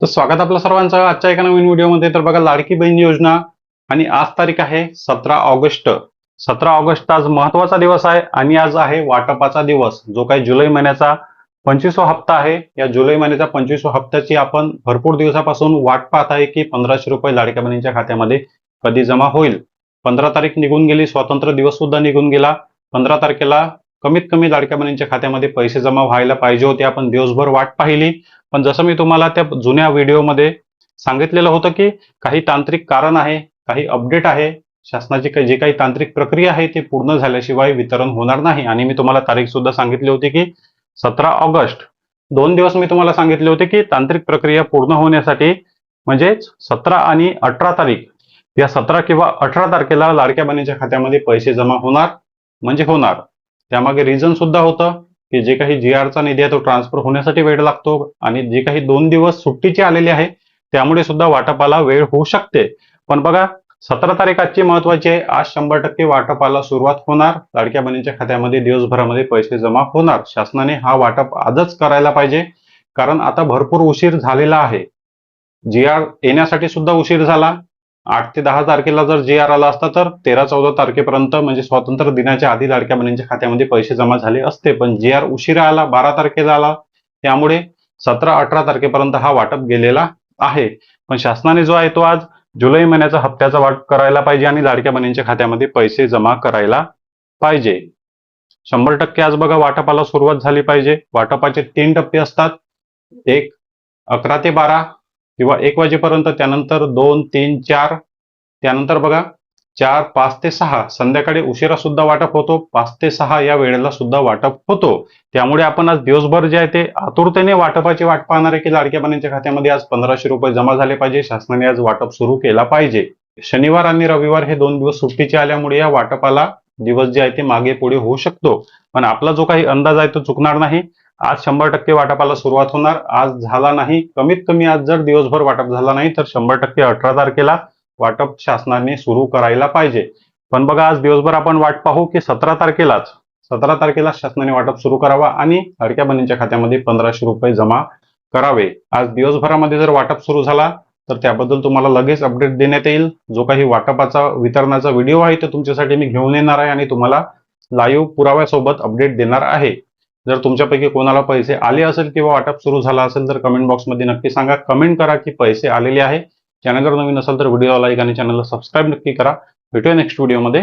तर स्वागत आपलं सर्वांचं आजच्या एका नवीन व्हिडिओमध्ये। तर बघा, लाडकी बहीण योजना आणि आज तारीख आहे 17 ऑगस्ट। 17 ऑगस्ट आज महत्वाचा दिवस आहे आणि आज आहे वाटपाचा दिवस, जो काही जुलै महिन्याचा 25वा हप्ता आहे। या जुलै महिन्याच्या 25व्या हप्त्याची आपण भरपूर दिवसापासून वाट पाहत आहे की 1500 रुपये लाडक्या बहिणींच्या खात्यामध्ये कधी जमा होईल। 15 तारीख निघून गेली, स्वातंत्र्य दिवस सुद्धा निघून गेला। 15 तारखेला कमीत कमी लाडक्या बहिणींच्या खात्यामध्ये पैसे जमा व्हायला पाहिजे होते। आपण दिवसभर वाट पाहिली, पण जसं मी तुम्हाला त्या जुन्या व्हिडिओमध्ये सांगितलेलं होतं की काही तांत्रिक कारण आहे, काही अपडेट आहे, शासनाची जे काही तांत्रिक प्रक्रिया आहे ती पूर्ण झाल्याशिवाय वितरण होणार नाही। आणि मी तुम्हाला तारीख सुद्धा सांगितली होती की 17 ऑगस्ट। 2 दिवस मी तुम्हाला सांगितले होते की तांत्रिक प्रक्रिया पूर्ण होण्यासाठी, म्हणजेच 17 आणि 18 तारीख, या 17 किंवा 18 तारखेला लाडक्या बहिणीच्या खात्यामध्ये पैसे जमा होणार म्हणजे होणार। त्यामागे रिझन सुद्धा होतं की जे काही GRचा निधी आहे तो ट्रान्सफर होण्यासाठी वेळ लागतो आणि जे काही 2 दिवस सुट्टीचे आलेले आहे त्यामुळे सुद्धा वाटपाला वेळ होऊ शकते। पण बघा, 17 तारीख आजची महत्वाची आहे। आज 100% वाटपाला सुरुवात होणार। लाडक्या बहिणींच्या खात्यामध्ये दिवसभरामध्ये पैसे जमा होणार। शासनाने हा वाटप आजच करायला पाहिजे, कारण आता भरपूर उशीर झालेला आहे। GR येण्यासाठी सुद्धा उशीर झाला। 8 ते 10 तारखेला जर GR आला असता तर 13-14 तारखेपर्यंत, म्हणजे स्वातंत्र्य दिनाच्या आधी लाडक्या बहिणींच्या खात्यामध्ये पैसे जमा झाले असते। पण GR उशिरा आला, 12 तारखेला आला, त्यामुळे 17-18 तारखेपर्यंत हा वाटप गेलेला आहे। पण शासनाने जो आहे तो आज जुलै महिन्याचा हप्त्याचा वाटप करायला पाहिजे आणि लाडक्या बहिणींच्या खात्यामध्ये पैसे जमा करायला पाहिजे। 100% आज बघा वाटपाला सुरुवात झाली पाहिजे। वाटपाचे 3 टप्पे असतात, एक 11 ते 12 किंवा 1 वाजेपर्यंत, त्यानंतर 2, 3, 4, त्यानंतर बघा 4, 5 ते 6, संध्याकाळी उशिरा सुद्धा वाटप होतो। 5 ते 6 या वेळेला सुद्धा वाटप होतो। त्यामुळे आपण आज दिवसभर जे आहे ते आतुरतेने वाटपाची वाट पाहणार आहे की लाडक्या बहिणींच्या खात्यामध्ये आज 1500 रुपये जमा झाले पाहिजे। शासनाने आज वाटप सुरू केला पाहिजे। शनिवार आणि रविवार हे 2 दिवस सुट्टीचे आल्यामुळे या वाटपाला दिवस जे आहे ते मागे पुढे होऊ शकतो, पण आपला जो काही अंदाज आहे तो चुकणार नाही। आज 100% वाटपाला सुरुवात होणार। आज झाला नाही, कमीत कमी आज जर दिवसभर वाटप झाला नाही तर 100% 18 तारखेला वाटप शासनाने सुरू करायला पाहिजे। पण बघा, आज दिवसभर आपण वाट पाहू की 17 तारखेला शासनाने वाटप सुरू करावा आणि लाडक्या बहिणींच्या खात्यामध्ये 1500 रुपये जमा करावे। आज दिवसभरामध्ये जर वाटप सुरू झाला तर त्याबद्दल तुम्हाला लगेच अपडेट देण्यात येईल। जो काही वाटपाचा वितरणाचा व्हिडिओ आहे तो तुमच्यासाठी मी घेऊन येणार आहे आणि तुम्हाला लाईव्ह पुराव्यासोबत अपडेट देणार आहे। जर तुमच्यापैकी कोणाला पैसे आले असेल किंवा वाटप सुरू झाला असेल तर कमेंट बॉक्समध्ये नक्की सांगा। कमेंट करा की पैसे आलेले आहे। चॅनल जर नवीन असेल तर व्हिडिओला लाईक आणि चॅनलला सबस्क्राईब नक्की करा। भेटूया नेक्स्ट व्हिडिओमध्ये।